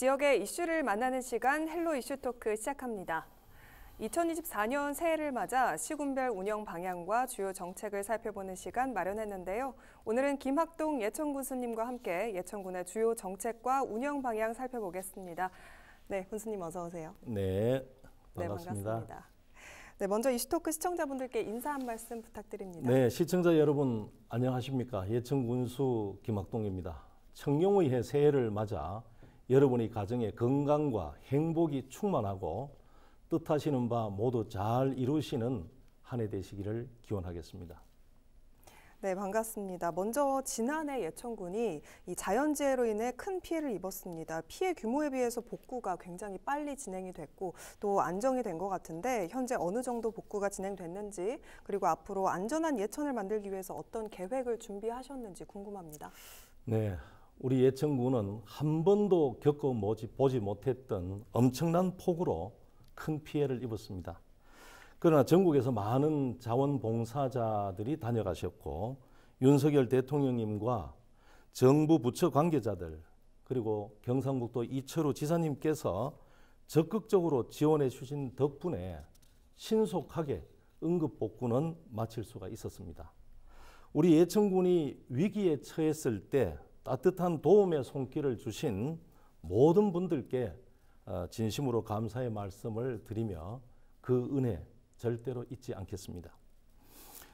지역의 이슈를 만나는 시간 헬로 이슈 토크 시작합니다. 2024년 새해를 맞아 시군별 운영 방향과 주요 정책을 살펴보는 시간 마련했는데요. 오늘은 김학동 예천 군수님과 함께 예천군의 주요 정책과 운영 방향 살펴보겠습니다. 네, 군수님 어서 오세요. 네, 반갑습니다. 네, 반갑습니다. 네, 먼저 이슈토크 시청자분들께 인사 한 말씀 부탁드립니다. 네, 시청자 여러분 안녕하십니까? 예천 군수 김학동입니다. 청룡의 새해를 맞아 여러분의 가정에 건강과 행복이 충만하고 뜻하시는 바 모두 잘 이루시는 한 해 되시기를 기원하겠습니다. 네, 반갑습니다. 먼저 지난해 예천군이 이 자연재해로 인해 큰 피해를 입었습니다. 피해 규모에 비해서 복구가 굉장히 빨리 진행이 됐고 또 안정이 된 것 같은데 현재 어느 정도 복구가 진행됐는지 그리고 앞으로 안전한 예천을 만들기 위해서 어떤 계획을 준비하셨는지 궁금합니다. 네, 우리 예천군은 한 번도 겪어보지 못했던 엄청난 폭우로 큰 피해를 입었습니다. 그러나 전국에서 많은 자원봉사자들이 다녀가셨고 윤석열 대통령님과 정부 부처 관계자들 그리고 경상북도 이철우 지사님께서 적극적으로 지원해 주신 덕분에 신속하게 응급복구는 마칠 수가 있었습니다. 우리 예천군이 위기에 처했을 때 따뜻한 도움의 손길을 주신 모든 분들께 진심으로 감사의 말씀을 드리며 그 은혜 절대로 잊지 않겠습니다.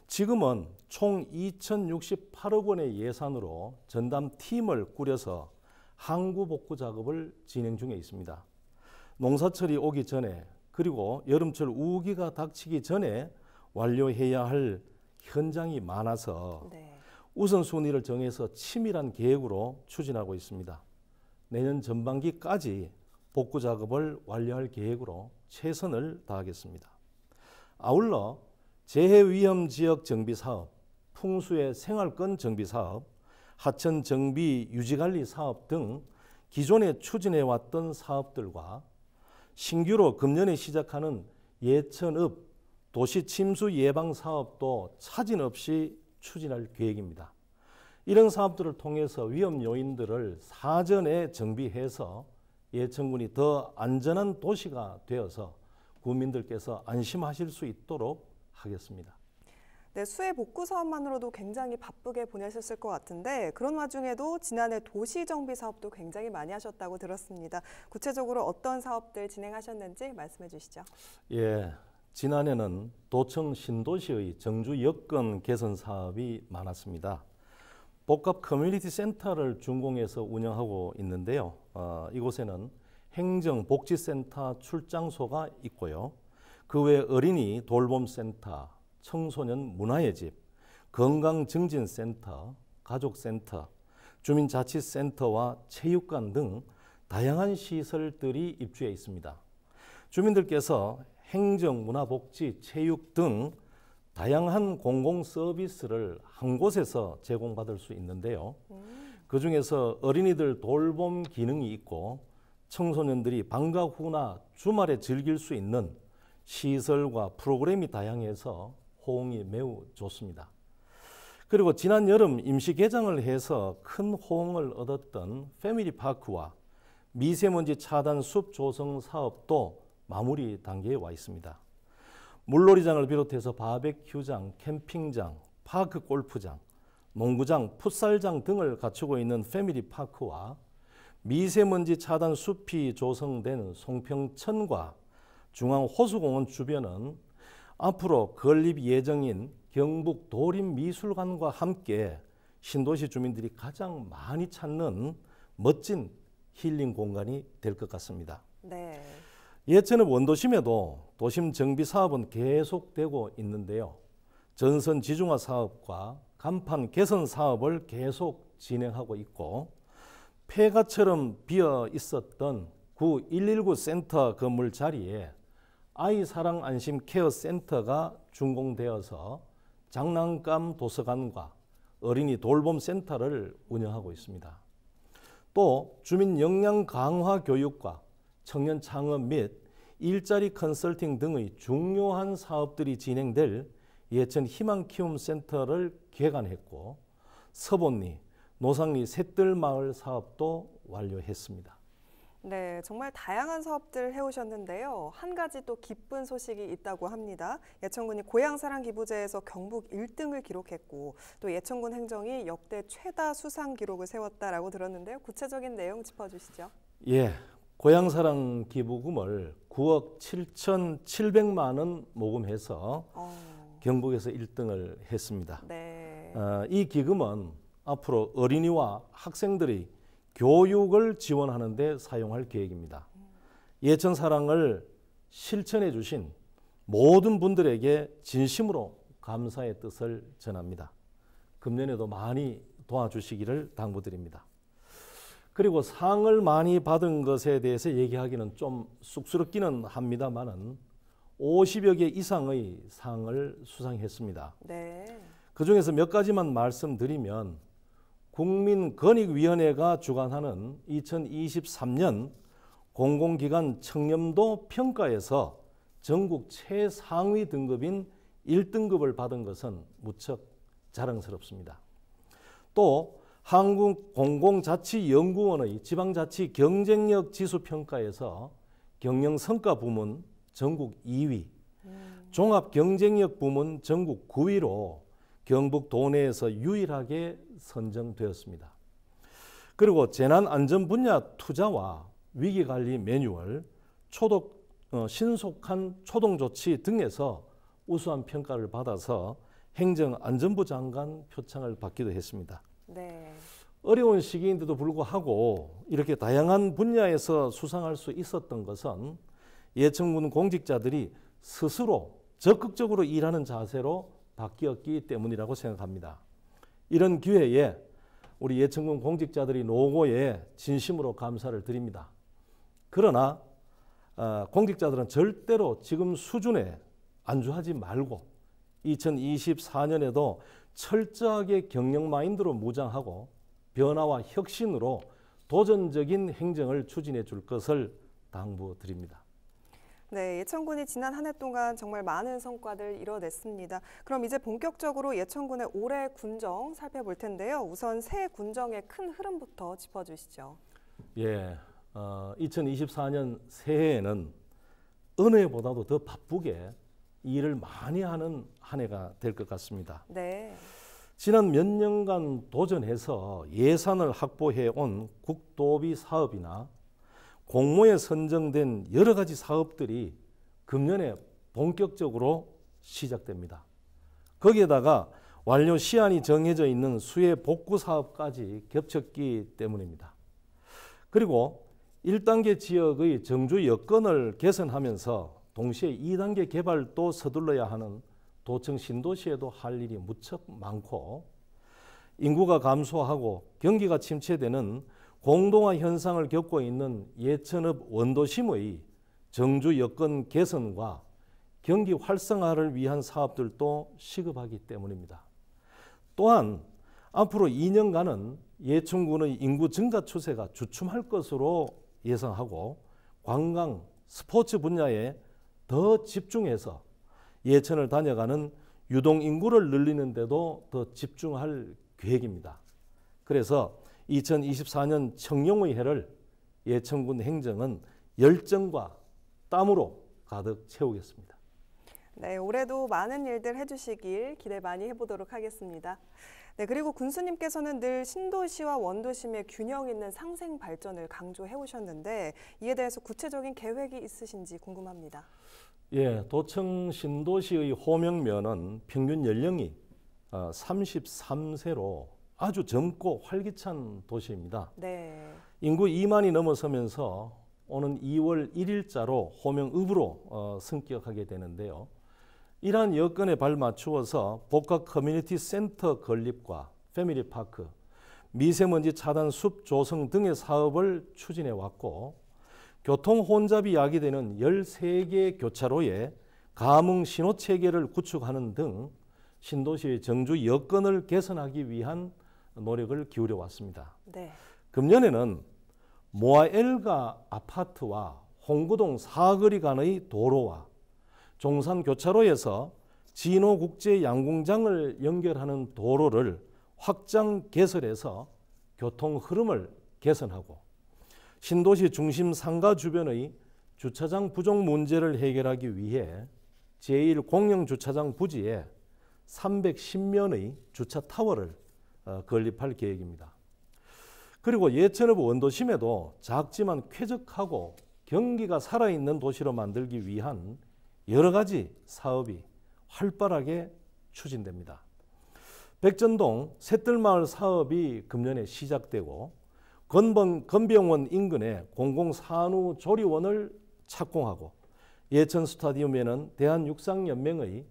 지금은 총 2,068억 원의 예산으로 전담팀을 꾸려서 항구 복구 작업을 진행 중에 있습니다. 농사철이 오기 전에 그리고 여름철 우기가 닥치기 전에 완료해야 할 현장이 많아서 우선순위를 정해서 치밀한 계획으로 추진하고 있습니다. 내년 전반기까지 복구 작업을 완료할 계획으로 최선을 다하겠습니다. 아울러 재해위험지역 정비사업, 풍수의 생활권 정비사업, 하천 정비 유지관리 사업 등 기존에 추진해왔던 사업들과 신규로 금년에 시작하는 예천읍 도시 침수 예방 사업도 차질 없이 추진할 계획입니다. 이런 사업들을 통해서 위험 요인들을 사전에 정비해서 예천군이 더 안전한 도시가 되어서 국민들께서 안심하실 수 있도록 하겠습니다. 네, 수해 복구 사업만으로도 굉장히 바쁘게 보내셨을 것 같은데 그런 와중에도 지난해 도시 정비 사업도 굉장히 많이 하셨다고 들었습니다. 구체적으로 어떤 사업들 진행하셨는지 말씀해 주시죠. 예, 지난해는 도청 신도시의 정주 여건 개선 사업이 많았습니다. 복합 커뮤니티 센터를 준공해서 운영하고 있는데요. 이곳에는 행정복지센터 출장소가 있고요. 그 외 어린이 돌봄센터, 청소년 문화의 집, 건강증진센터, 가족센터, 주민자치센터와 체육관 등 다양한 시설들이 입주해 있습니다. 주민들께서 행정, 문화복지, 체육 등 다양한 공공 서비스를 한 곳에서 제공받을 수 있는데요. 그중에서 어린이들 돌봄 기능이 있고 청소년들이 방과 후나 주말에 즐길 수 있는 시설과 프로그램이 다양해서 호응이 매우 좋습니다. 그리고 지난 여름 임시 개장을 해서 큰 호응을 얻었던 패밀리파크와 미세먼지 차단 숲 조성 사업도 마무리 단계에 와 있습니다. 물놀이장을 비롯해서 바베큐장, 캠핑장, 파크 골프장, 농구장, 풋살장 등을 갖추고 있는 패밀리파크와 미세먼지 차단 숲이 조성된 송평천과 중앙호수공원 주변은 앞으로 건립 예정인 경북 도림미술관과 함께 신도시 주민들이 가장 많이 찾는 멋진 힐링 공간이 될 것 같습니다. 네. 예천읍 원도심에도 도심 정비 사업은 계속되고 있는데요. 전선 지중화 사업과 간판 개선 사업을 계속 진행하고 있고 폐가처럼 비어 있었던 구 119 센터 건물 자리에 아이사랑 안심 케어 센터가 준공되어서 장난감 도서관과 어린이 돌봄 센터를 운영하고 있습니다. 또 주민 역량 강화 교육과 청년 창업 및 일자리 컨설팅 등의 중요한 사업들이 진행될 예천 희망키움센터를 개관했고 서본리, 노상리 셋들마을 사업도 완료했습니다. 네, 정말 다양한 사업들 해오셨는데요. 한 가지 또 기쁜 소식이 있다고 합니다. 예천군이 고향사랑 기부제에서 경북 1등을 기록했고 또 예천군 행정이 역대 최다 수상 기록을 세웠다라고 들었는데요. 구체적인 내용 짚어주시죠. 예, 고향사랑 기부금을 9억 7,700만 원 모금해서 경북에서 1등을 했습니다. 네. 이 기금은 앞으로 어린이와 학생들이 교육을 지원하는 데 사용할 계획입니다. 예천사랑을 실천해 주신 모든 분들에게 진심으로 감사의 뜻을 전합니다. 금년에도 많이 도와주시기를 당부드립니다. 그리고 상을 많이 받은 것에 대해서 얘기하기는 좀 쑥스럽기는 합니다만은 50여 개 이상의 상을 수상했습니다. 네. 그중에서 몇 가지만 말씀드리면 국민권익위원회가 주관하는 2023년 공공기관 청렴도 평가에서 전국 최상위 등급인 1등급을 받은 것은 무척 자랑스럽습니다. 또 한국공공자치연구원의 지방자치 경쟁력 지수평가에서 경영성과 부문 전국 2위, 종합경쟁력 부문 전국 9위로 경북 도내에서 유일하게 선정되었습니다. 그리고 재난안전 분야 투자와 위기관리 매뉴얼, 신속한 초동조치 등에서 우수한 평가를 받아서 행정안전부 장관 표창을 받기도 했습니다. 네. 어려운 시기인데도 불구하고 이렇게 다양한 분야에서 수상할 수 있었던 것은 예천군 공직자들이 스스로 적극적으로 일하는 자세로 바뀌었기 때문이라고 생각합니다. 이런 기회에 우리 예천군 공직자들이 노고에 진심으로 감사를 드립니다. 그러나 공직자들은 절대로 지금 수준에 안주하지 말고 2024년에도 철저하게 경영 마인드로 무장하고 변화와 혁신으로 도전적인 행정을 추진해 줄 것을 당부드립니다. 네, 예천군이 지난 한 해 동안 정말 많은 성과를 이뤄냈습니다. 그럼 이제 본격적으로 예천군의 올해 군정 살펴볼 텐데요. 우선 새 군정의 큰 흐름부터 짚어주시죠. 예, 2024년 새해에는 어느 해보다도 더 바쁘게 일을 많이 하는 한 해가 될 것 같습니다. 네. 지난 몇 년간 도전해서 예산을 확보해 온 국도비 사업이나 공모에 선정된 여러 가지 사업들이 금년에 본격적으로 시작됩니다. 거기에다가 완료 시한이 정해져 있는 수해 복구 사업까지 겹쳤기 때문입니다. 그리고 1단계 지역의 정주 여건을 개선하면서 동시에 2단계 개발도 서둘러야 하는 도청 신도시에도 할 일이 무척 많고 인구가 감소하고 경기가 침체되는 공동화 현상을 겪고 있는 예천읍 원도심의 정주 여건 개선과 경기 활성화를 위한 사업들도 시급하기 때문입니다. 또한 앞으로 2년간은 예천군의 인구 증가 추세가 주춤할 것으로 예상하고 관광, 스포츠 분야에 더 집중해서 예천을 다녀가는 유동 인구를 늘리는 데도 더 집중할 계획입니다. 그래서 2024년 청룡의 해를 예천군 행정은 열정과 땀으로 가득 채우겠습니다. 네, 올해도 많은 일들 해주시길 기대 많이 해보도록 하겠습니다. 네, 그리고 군수님께서는 늘 신도시와 원도심의 균형 있는 상생 발전을 강조해 오셨는데 이에 대해서 구체적인 계획이 있으신지 궁금합니다. 예, 도청 신도시의 호명면은 평균 연령이 33세로 아주 젊고 활기찬 도시입니다. 네. 인구 2만이 넘어서면서 오는 2월 1일자로 호명읍으로 승격하게 되는데요. 이러한 여건에 발맞추어서 복합 커뮤니티 센터 건립과 패밀리파크, 미세먼지 차단 숲 조성 등의 사업을 추진해 왔고 교통 혼잡이 야기되는 13개 교차로에 가문 신호 체계를 구축하는 등 신도시의 정주 여건을 개선하기 위한 노력을 기울여 왔습니다. 네. 금년에는 모아엘가 아파트와 홍구동 사거리 간의 도로와 종산 교차로에서 진호 국제 양궁장을 연결하는 도로를 확장 개설해서 교통 흐름을 개선하고 신도시 중심 상가 주변의 주차장 부족 문제를 해결하기 위해 제1 공영주차장 부지에 310면의 주차 타워를 건립할 계획입니다. 그리고 예천읍 원도심에도 작지만 쾌적하고 경기가 살아있는 도시로 만들기 위한 여러 가지 사업이 활발하게 추진됩니다. 백전동 셋들마을 사업이 금년에 시작되고 건병원 인근에 공공산후조리원을 착공하고 예천 스타디움에는 대한육상연맹의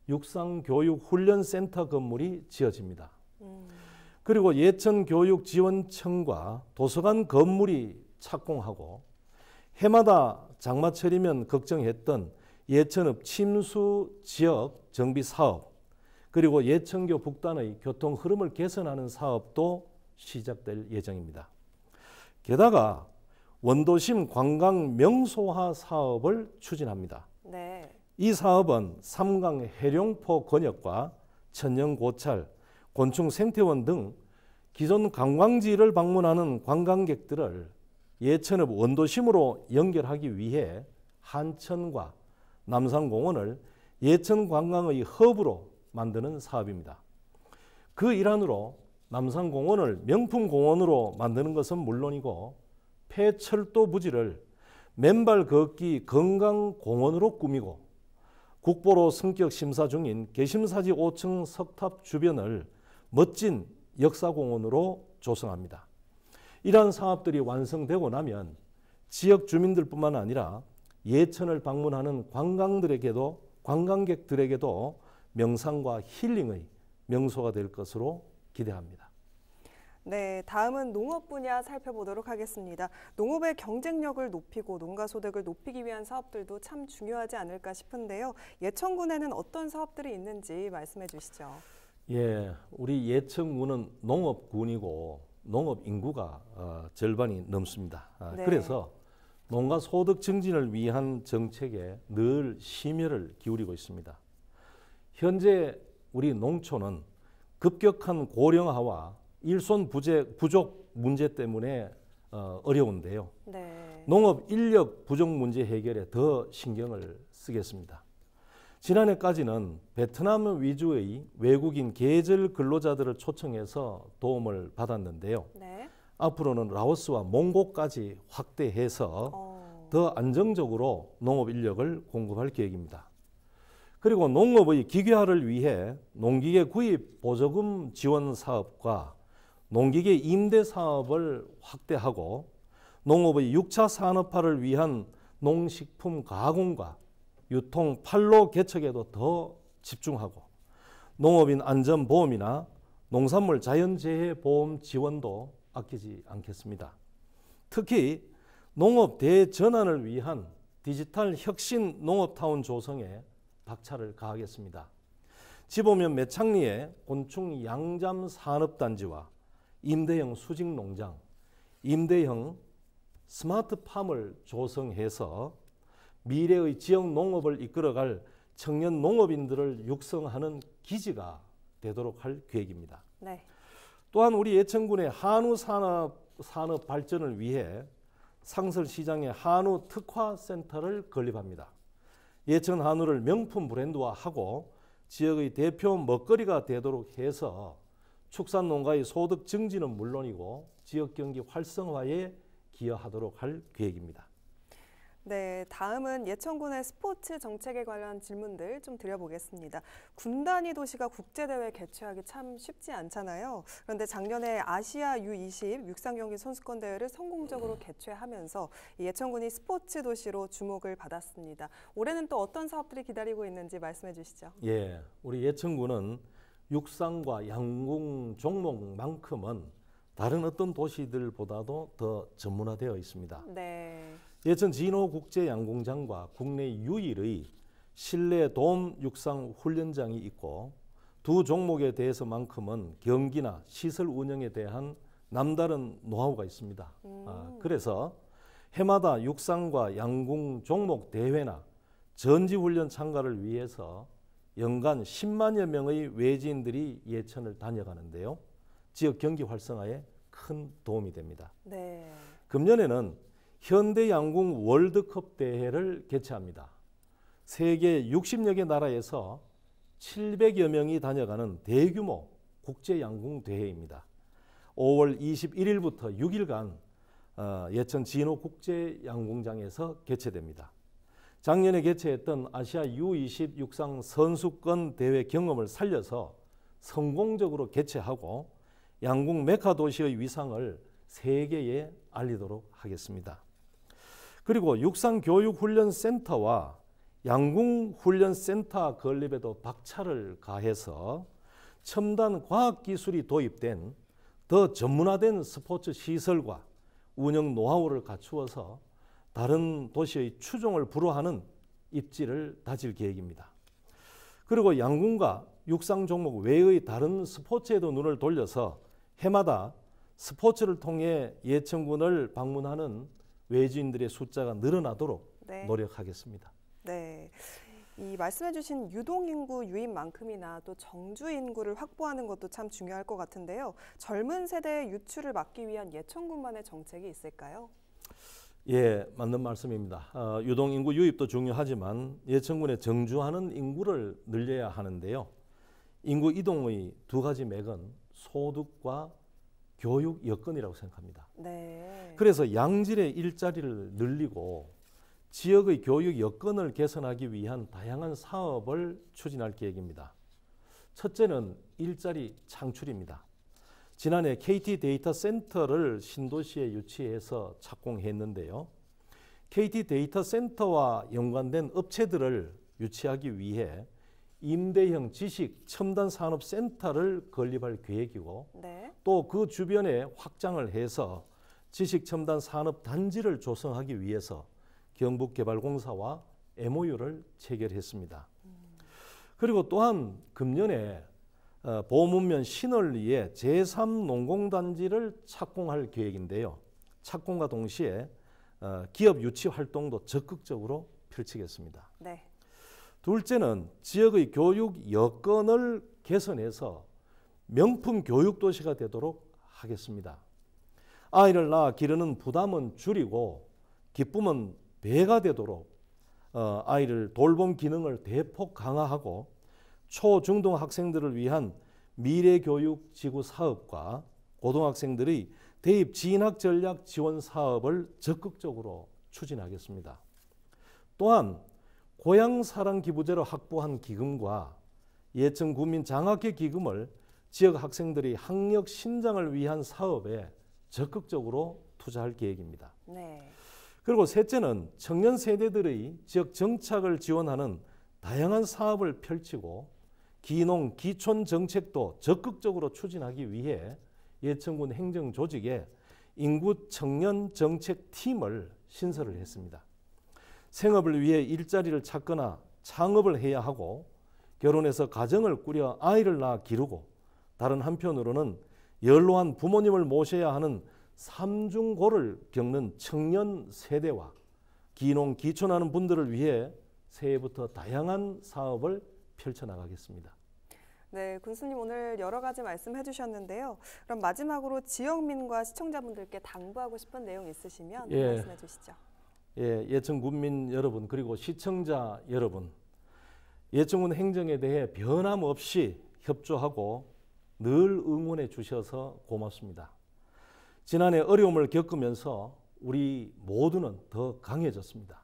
육상교육훈련센터 건물이 지어집니다. 그리고 예천교육지원청과 도서관 건물이 착공하고 해마다 장마철이면 걱정했던 예천읍 침수 지역 정비 사업 그리고 예천교 북단의 교통 흐름을 개선하는 사업도 시작될 예정입니다. 게다가 원도심 관광 명소화 사업을 추진합니다. 네. 이 사업은 삼강 해룡포 건역과 천연 고찰, 곤충 생태원 등 기존 관광지를 방문하는 관광객들을 예천읍 원도심으로 연결하기 위해 한천과 남산공원을 예천 관광의 허브로 만드는 사업입니다. 그 일환으로 남산공원을 명품공원으로 만드는 것은 물론이고 폐철도 부지를 맨발 걷기 건강공원으로 꾸미고 국보로 성격 심사 중인 개심사지 5층 석탑 주변을 멋진 역사공원으로 조성합니다. 이러한 사업들이 완성되고 나면 지역 주민들뿐만 아니라 예천을 방문하는 관광객들에게도 명상과 힐링의 명소가 될 것으로 기대합니다. 네, 다음은 농업 분야 살펴보도록 하겠습니다. 농업의 경쟁력을 높이고 농가 소득을 높이기 위한 사업들도 참 중요하지 않을까 싶은데요. 예천군에는 어떤 사업들이 있는지 말씀해 주시죠. 예, 우리 예천군은 농업군이고 농업 인구가 절반이 넘습니다. 네. 그래서 농가 소득 증진을 위한 정책에 늘 심혈을 기울이고 있습니다. 현재 우리 농촌은 급격한 고령화와 일손 부족 문제 때문에 어려운데요. 네. 농업 인력 부족 문제 해결에 더 신경을 쓰겠습니다. 지난해까지는 베트남 위주의 외국인 계절 근로자들을 초청해서 도움을 받았는데요. 네. 앞으로는 라오스와 몽고까지 확대해서 더 안정적으로 농업 인력을 공급할 계획입니다. 그리고 농업의 기계화를 위해 농기계 구입 보조금 지원 사업과 농기계 임대 사업을 확대하고 농업의 6차 산업화를 위한 농식품 가공과 유통 판로 개척에도 더 집중하고 농업인 안전보험이나 농산물 자연재해 보험 지원도 아끼지 않겠습니다. 특히 농업 대전환을 위한 디지털 혁신 농업타운 조성에 박차를 가하겠습니다. 지보면 매창리에 곤충 양잠 산업단지와 임대형 수직농장, 임대형 스마트팜을 조성해서 미래의 지역 농업을 이끌어갈 청년 농업인들을 육성하는 기지가 되도록 할 계획입니다. 네. 또한 우리 예천군의 한우 산업 발전을 위해 상설시장에 한우 특화센터를 건립합니다. 예천 한우를 명품 브랜드화하고 지역의 대표 먹거리가 되도록 해서 축산 농가의 소득 증진은 물론이고 지역 경기 활성화에 기여하도록 할 계획입니다. 네, 다음은 예천군의 스포츠 정책에 관한 질문들 좀 드려보겠습니다. 군 단위 도시가 국제대회 개최하기 참 쉽지 않잖아요. 그런데 작년에 아시아 U20 육상경기 선수권 대회를 성공적으로 개최하면서 예천군이 스포츠 도시로 주목을 받았습니다. 올해는 또 어떤 사업들이 기다리고 있는지 말씀해 주시죠. 예, 우리 예천군은 육상과 양궁 종목만큼은 다른 어떤 도시들보다도 더 전문화되어 있습니다. 네. 예천 진호 국제 양궁장과 국내 유일의 실내 돔 육상 훈련장이 있고 두 종목에 대해서만큼은 경기나 시설 운영에 대한 남다른 노하우가 있습니다. 그래서 해마다 육상과 양궁 종목 대회나 전지훈련 참가를 위해서 연간 10만여 명의 외지인들이 예천을 다녀가는데요. 지역 경기 활성화에 큰 도움이 됩니다. 네. 금년에는 현대양궁 월드컵 대회를 개최합니다. 세계 60여 개 나라에서 700여 명이 다녀가는 대규모 국제양궁 대회입니다. 5월 21일부터 6일간 예천 진호 국제양궁장에서 개최됩니다. 작년에 개최했던 아시아 U20 육상 선수권 대회 경험을 살려서 성공적으로 개최하고 양궁 메카 도시의 위상을 세계에 알리도록 하겠습니다. 그리고 육상교육훈련센터와 양궁훈련센터 건립에도 박차를 가해서 첨단 과학기술이 도입된 더 전문화된 스포츠 시설과 운영 노하우를 갖추어서 다른 도시의 추종을 불허하는 입지를 다질 계획입니다. 그리고 양궁과 육상 종목 외의 다른 스포츠에도 눈을 돌려서 해마다 스포츠를 통해 예천군을 방문하는 외지인들의 숫자가 늘어나도록 네. 노력하겠습니다. 네. 이 말씀해주신 유동인구 유입만큼이나 또 정주인구를 확보하는 것도 참 중요할 것 같은데요. 젊은 세대의 유출을 막기 위한 예천군만의 정책이 있을까요? 예, 맞는 말씀입니다. 유동인구 유입도 중요하지만 예천군에 정주하는 인구를 늘려야 하는데요. 인구 이동의 두 가지 맥은 소득과 교육 여건이라고 생각합니다. 네. 그래서 양질의 일자리를 늘리고 지역의 교육 여건을 개선하기 위한 다양한 사업을 추진할 계획입니다. 첫째는 일자리 창출입니다. 지난해 KT 데이터 센터를 신도시에 유치해서 착공했는데요. KT 데이터 센터와 연관된 업체들을 유치하기 위해 임대형 지식 첨단 산업 센터를 건립할 계획이고 네. 또 그 주변에 확장을 해서 지식 첨단 산업 단지를 조성하기 위해서 경북개발공사와 MOU를 체결했습니다. 그리고 또한 금년에 보문면 신월리에 제3농공단지를 착공할 계획인데요. 착공과 동시에 기업 유치 활동도 적극적으로 펼치겠습니다. 네. 둘째는 지역의 교육 여건을 개선해서 명품 교육 도시가 되도록 하겠습니다. 아이를 낳아 기르는 부담은 줄이고 기쁨은 배가 되도록 아이를 돌봄 기능을 대폭 강화하고 초중등 학생들을 위한 미래교육 지구 사업과 고등학생들의 대입 진학 전략 지원 사업을 적극적으로 추진하겠습니다. 또한 고향사랑 기부제로 확보한 기금과 예천 구민 장학회 기금을 지역 학생들의 학력 신장을 위한 사업에 적극적으로 투자할 계획입니다. 네. 그리고 셋째는 청년 세대들의 지역 정착을 지원하는 다양한 사업을 펼치고 기농, 기촌 정책도 적극적으로 추진하기 위해 예천군 행정조직에 인구 청년 정책 팀을 신설을 했습니다. 생업을 위해 일자리를 찾거나 창업을 해야 하고 결혼해서 가정을 꾸려 아이를 낳아 기르고 다른 한편으로는 연로한 부모님을 모셔야 하는 삼중고를 겪는 청년 세대와 기농, 기촌하는 분들을 위해 새해부터 다양한 사업을 펼쳐나가겠습니다. 네, 군수님 오늘 여러 가지 말씀해 주셨는데요. 그럼 마지막으로 지역민과 시청자분들께 당부하고 싶은 내용 있으시면 말씀해 주시죠. 예, 예천 군민 여러분 그리고 시청자 여러분, 예천군 행정에 대해 변함없이 협조하고 늘 응원해 주셔서 고맙습니다. 지난해 어려움을 겪으면서 우리 모두는 더 강해졌습니다.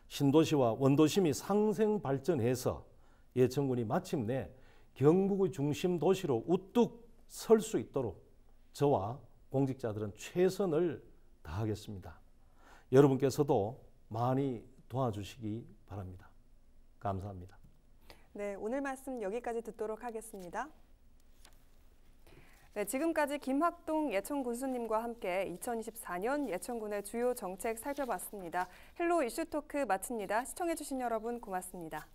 신도시와 원도심이 상생 발전해서 예천군이 마침내 경북의 중심 도시로 우뚝 설 수 있도록 저와 공직자들은 최선을 다하겠습니다. 여러분께서도 많이 도와주시기 바랍니다. 감사합니다. 네, 오늘 말씀 여기까지 듣도록 하겠습니다. 네, 지금까지 김학동 예천 군수님과 함께 2024년 예천군의 주요 정책 살펴봤습니다. 헬로 이슈 토크 마칩니다. 시청해주신 여러분 고맙습니다.